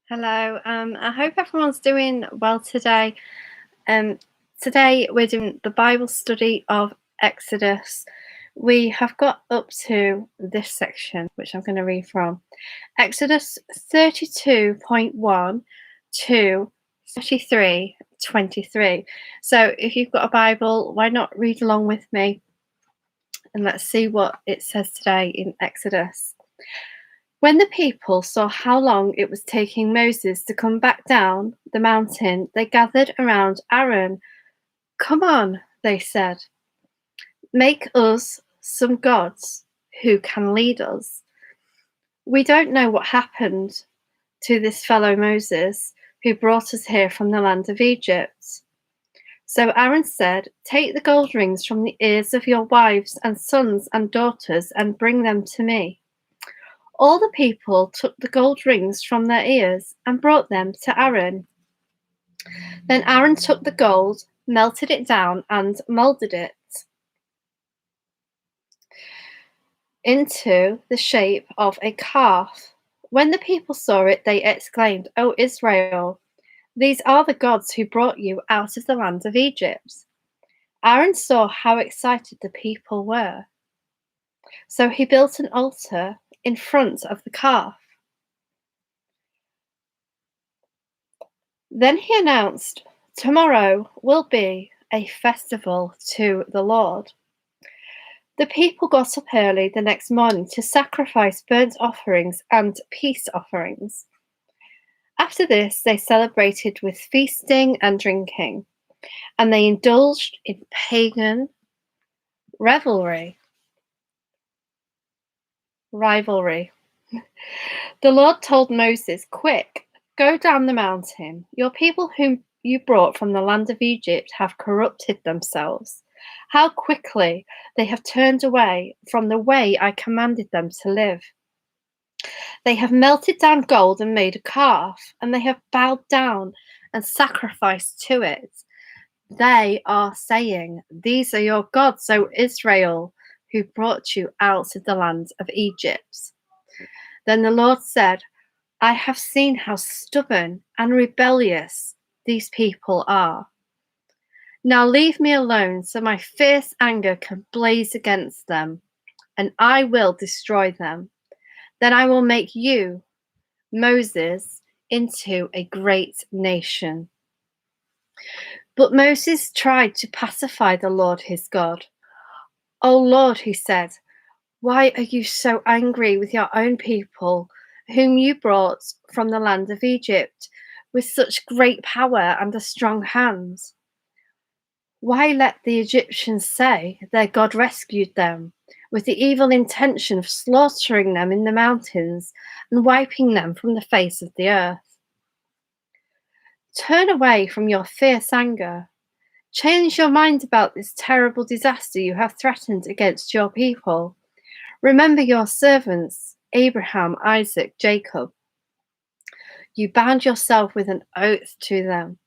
Hello. I hope everyone's doing well today. Um, Today we're doing the Bible study of Exodus. We have got up to this section, which I'm going to read from Exodus 32.1 to 33:23. So if you've got a Bible, why not read along with me and let's see what it says today in Exodus. When the people saw how long it was taking Moses to come back down the mountain, they gathered around Aaron. "Come on," they said, "make us some gods who can lead us. We don't know what happened to this fellow Moses who brought us here from the land of Egypt." So Aaron said, "Take the gold rings from the ears of your wives and sons and daughters and bring them to me." All the people took the gold rings from their ears and brought them to Aaron. Then Aaron took the gold, melted it down, and molded it into the shape of a calf. When the people saw it, they exclaimed, "O Israel, these are the gods who brought you out of the land of Egypt." Aaron saw how excited the people were. So he built an altar in front of the calf. Then he announced, "Tomorrow will be a festival to the Lord." The people got up early the next morning to sacrifice burnt offerings and peace offerings. After this, they celebrated with feasting and drinking, and they indulged in pagan rivalry. The Lord told Moses, "Quick, go down the mountain. Your people whom you brought from the land of Egypt have corrupted themselves. How quickly they have turned away from the way I commanded them to live. They have melted down gold and made a calf, and they have bowed down and sacrificed to it. They are saying, 'These are your gods, O Israel, who brought you out of the land of Egypt.'" Then the Lord said, "I have seen how stubborn and rebellious these people are. Now leave me alone so my fierce anger can blaze against them, and I will destroy them. Then I will make you, Moses, into a great nation." But Moses tried to pacify the Lord his God. "O Lord," he said, "why are you so angry with your own people, whom you brought from the land of Egypt with such great power and a strong hand? Why let the Egyptians say their God rescued them, with the evil intention of slaughtering them in the mountains and wiping them from the face of the earth? Turn away from your fierce anger. Change your mind about this terrible disaster you have threatened against your people. Remember your servants, Abraham, Isaac, Jacob. You bound yourself with an oath to them,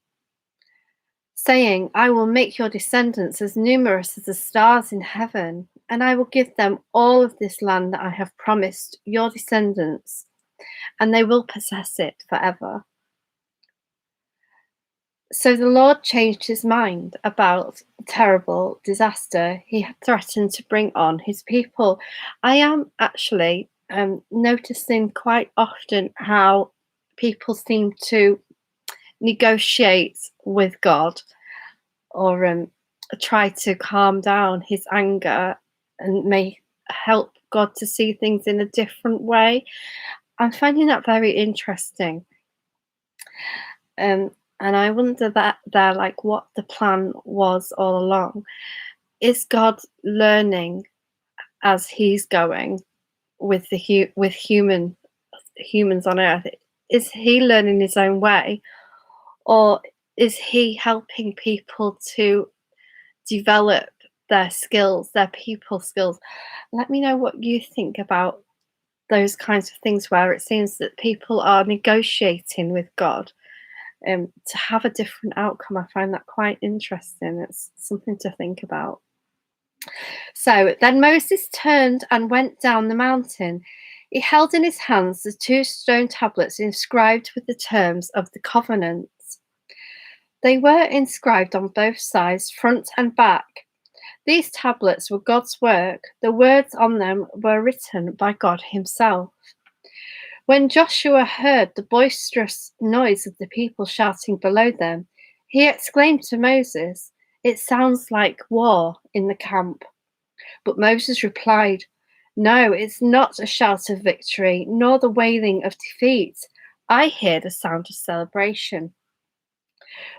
saying, 'I will make your descendants as numerous as the stars in heaven, and I will give them all of this land that I have promised your descendants, and they will possess it forever.' So the Lord changed his mind about the terrible disaster he had threatened to bring on his people. I am actually noticing quite often how people seem to negotiate with God, or try to calm down his anger and may help God to see things in a different way. I'm finding that very interesting. Um, and I wonder that there, like, what the plan was all along. Is God learning as he's going with with humans on earth? Is he learning his own way, or is he helping people to develop their skills, their people skills? Let me know what you think about those kinds of things where it seems that people are negotiating with God to have a different outcome. I find that quite interesting. It's something to think about. So then Moses turned and went down the mountain. He held in his hands the 2 stone tablets inscribed with the terms of the covenant. They were inscribed on both sides, front and back. These tablets were God's work. The words on them were written by God Himself. When Joshua heard the boisterous noise of the people shouting below them, he exclaimed to Moses, "It sounds like war in the camp." But Moses replied, "No, it's not a shout of victory, nor the wailing of defeat. I hear the sound of celebration."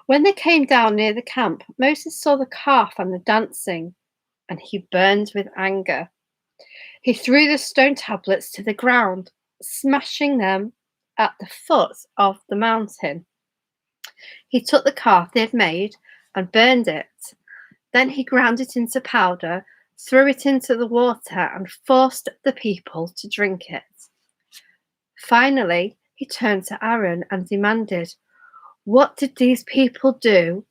When they came down near the camp, Moses saw the calf and the dancing, and he burned with anger. He threw the stone tablets to the ground, smashing them at the foot of the mountain. He took the calf they had made and burned it. Then he ground it into powder, threw it into the water, and forced the people to drink it. Finally, he turned to Aaron and demanded, "What did these people do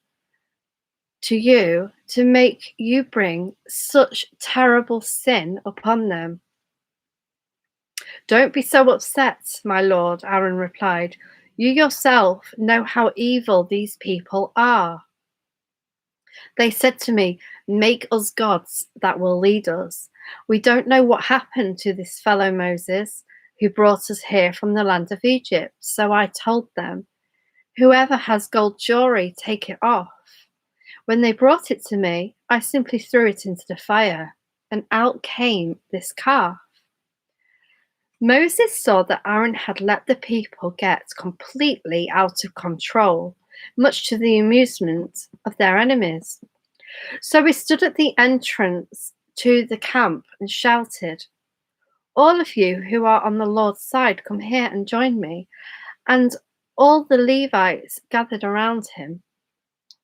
to you to make you bring such terrible sin upon them?" "Don't be so upset, my lord," Aaron replied. "You yourself know how evil these people are. They said to me, 'Make us gods that will lead us.' We don't know what happened to this fellow Moses, who brought us here from the land of Egypt. So I told them, 'Whoever has gold jewelry, take it off.' When they brought it to me, I simply threw it into the fire, and out came this calf." Moses saw that Aaron had let the people get completely out of control, much to the amusement of their enemies. So he stood at the entrance to the camp and shouted, "All of you who are on the Lord's side, come here and join me." And all the Levites gathered around him.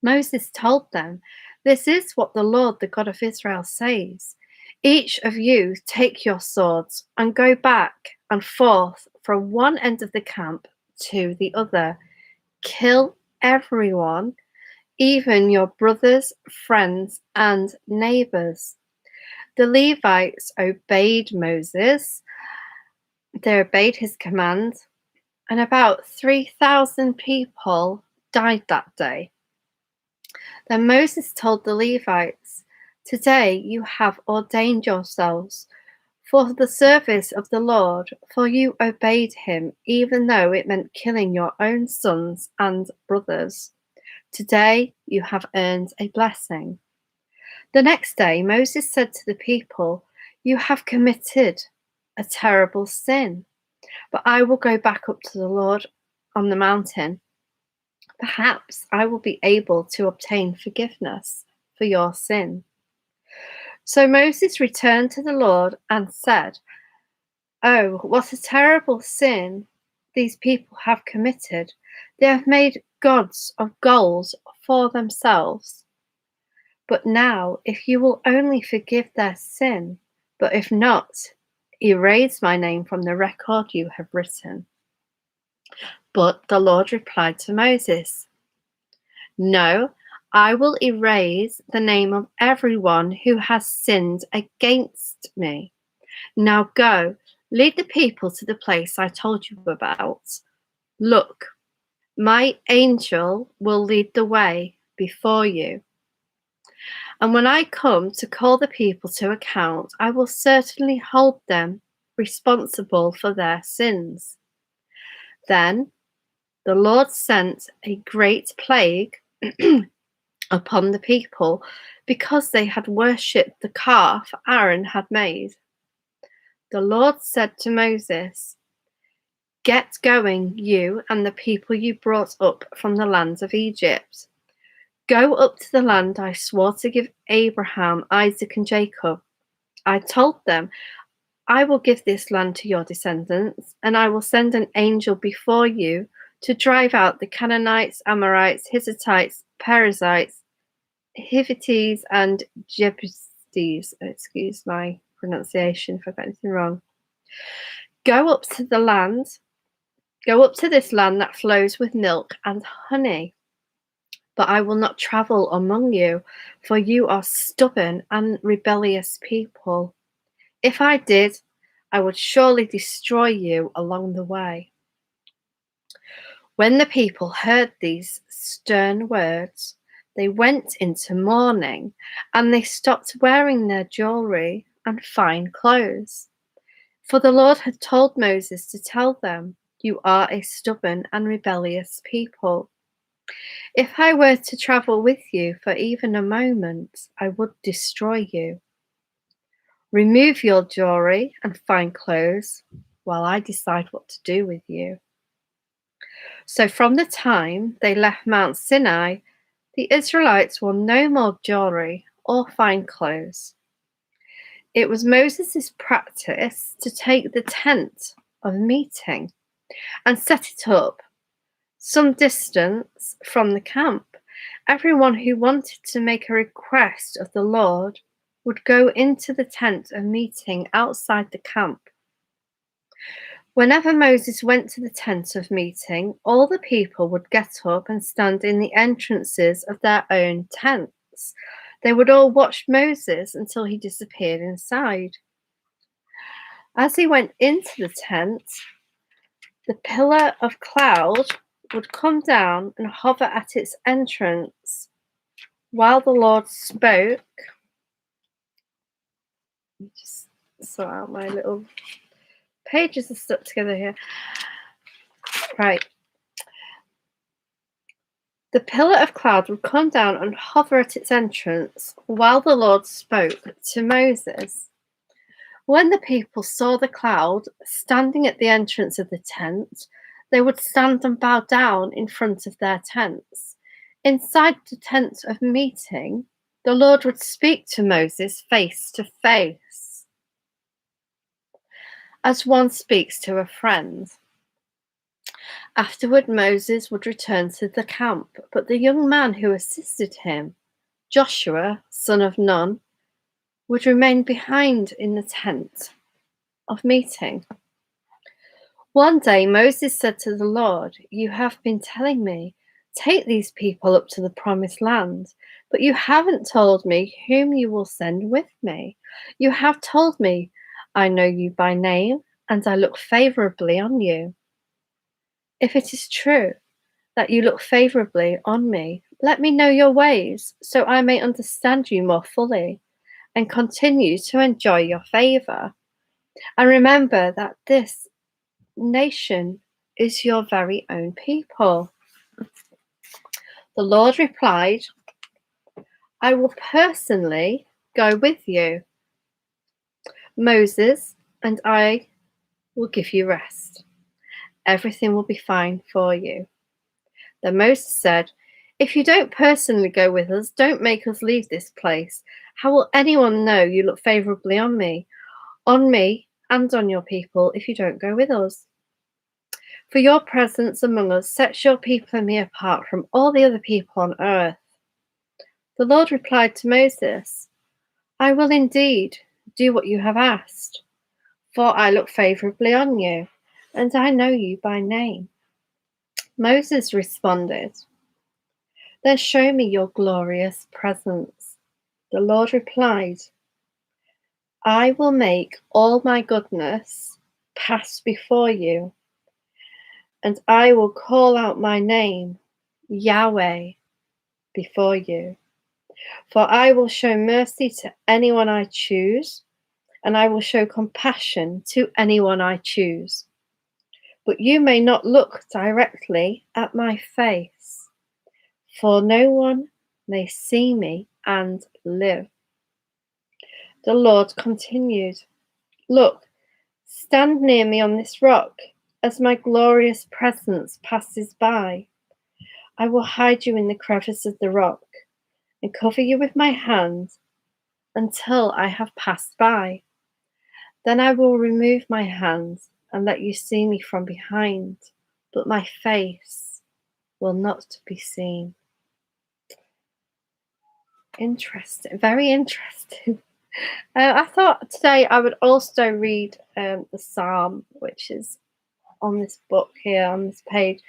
Moses told them, "This is what the Lord, the God of Israel, says. Each of you take your swords and go back and forth from one end of the camp to the other. Kill everyone, even your brothers, friends, and neighbors." The Levites obeyed Moses. They obeyed his command, and about 3,000 people died that day. Then Moses told the Levites, "Today you have ordained yourselves for the service of the Lord, for you obeyed him, even though it meant killing your own sons and brothers. Today you have earned a blessing." The next day, Moses said to the people, "You have committed a terrible sin, but I will go back up to the Lord on the mountain. Perhaps I will be able to obtain forgiveness for your sin." So Moses returned to the Lord and said, "Oh, what a terrible sin these people have committed. They have made gods of gold for themselves. But now, if you will only forgive their sin, but if not, erase my name from the record you have written." But the Lord replied to Moses, "No, I will erase the name of everyone who has sinned against me. Now go, lead the people to the place I told you about. Look, my angel will lead the way before you. And when I come to call the people to account, I will certainly hold them responsible for their sins." Then the Lord sent a great plague upon the people because they had worshipped the calf Aaron had made. The Lord said to Moses, "Get going, you and the people you brought up from the land of Egypt. Go up to the land I swore to give Abraham, Isaac, and Jacob. I told them, 'I will give this land to your descendants, and I will send an angel before you to drive out the Canaanites, Amorites, Hittites, Perizzites, Hivites, and Jebusites.'" Excuse my pronunciation if I got anything wrong. Go up to this land that flows with milk and honey. But I will not travel among you, for you are stubborn and rebellious people. If I did, I would surely destroy you along the way. When the people heard these stern words, they went into mourning, and they stopped wearing their jewelry and fine clothes. For the Lord had told Moses to tell them, "You are a stubborn and rebellious people. If I were to travel with you for even a moment, I would destroy you. Remove your jewelry and fine clothes while I decide what to do with you." So from the time they left Mount Sinai, the Israelites wore no more jewelry or fine clothes. It was Moses' practice to take the tent of meeting and set it up some distance from the camp. Everyone who wanted to make a request of the Lord would go into the tent of meeting outside the camp. Whenever Moses went to the tent of meeting, all the people would get up and stand in the entrances of their own tents. They would all watch Moses until he disappeared inside. As he went into the tent, the pillar of cloud would come down and hover at its entrance while the Lord spoke. Let me just sort out my little pages are stuck together here. Right. The pillar of cloud would come down and hover at its entrance while the Lord spoke to Moses. When the people saw the cloud standing at the entrance of the tent, they would stand and bow down in front of their tents. Inside the tent of meeting, the Lord would speak to Moses face to face, as one speaks to a friend. Afterward, Moses would return to the camp, but the young man who assisted him, Joshua, son of Nun, would remain behind in the tent of meeting. One day, Moses said to the Lord, "You have been telling me, 'Take these people up to the promised land,' but you haven't told me whom you will send with me. You have told me, 'I know you by name, and I look favorably on you.' If it is true that you look favorably on me, let me know your ways so I may understand you more fully and continue to enjoy your favor. And remember that this nation is your very own people." The Lord replied, "I will personally go with you, Moses, and I will give you rest. Everything will be fine for you." Then Moses said, "If you don't personally go with us, don't make us leave this place. How will anyone know you look favorably on me and on your people if you don't go with us? For your presence among us sets your people and me apart from all the other people on earth." The Lord replied to Moses, "I will indeed do what you have asked, for I look favorably on you, and I know you by name." Moses responded, "Then show me your glorious presence." The Lord replied, "I will make all my goodness pass before you, and I will call out my name, Yahweh, before you. For I will show mercy to anyone I choose, and I will show compassion to anyone I choose. But you may not look directly at my face, for no one may see me and live." The Lord continued, "Look, stand near me on this rock as my glorious presence passes by. I will hide you in the crevice of the rock and cover you with my hand until I have passed by. Then I will remove my hand and let you see me from behind, but my face will not be seen." Interesting, very interesting. I thought today I would also read the Psalm, which is on this book here, on this page.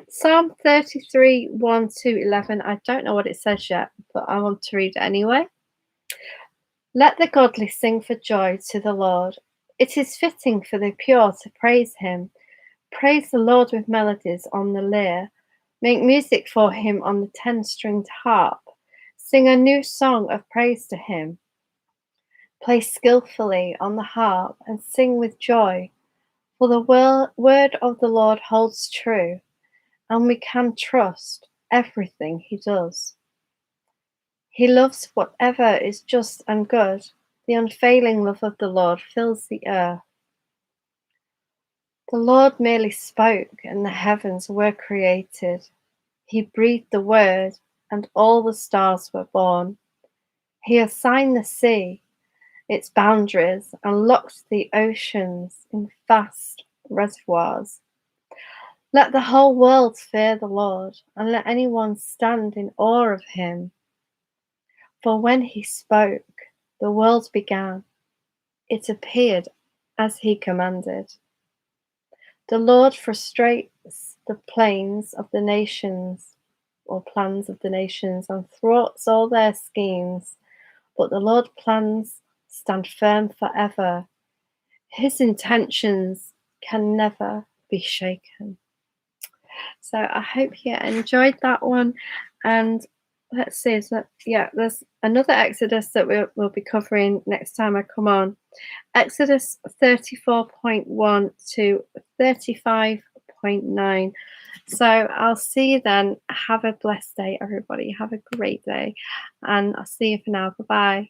Psalm 33, 1 to 11. I don't know what it says yet, but I want to read it anyway. "Let the godly sing for joy to the Lord. It is fitting for the pure to praise him. Praise the Lord with melodies on the lyre. Make music for him on the 10-stringed harp. Sing a new song of praise to him. Play skillfully on the harp and sing with joy. For the word of the Lord holds true, and we can trust everything he does. He loves whatever is just and good. The unfailing love of the Lord fills the earth. The Lord merely spoke, and the heavens were created. He breathed the word, and all the stars were born. He assigned the sea its boundaries and locked the oceans in vast reservoirs. Let the whole world fear the Lord, and let anyone stand in awe of him. For when he spoke, the world began. It appeared as he commanded. The Lord frustrates the plans of the nations, or plans of the nations, and thwarts all their schemes. But the Lord's plans stand firm forever. His intentions can never be shaken. So I hope you enjoyed that one. And let's see, there's another Exodus that we'll be covering next time I come on. Exodus 34.1 to 35.9. So I'll see you then. Have a blessed day, everybody. Have a great day. And I'll see you for now. Bye-bye.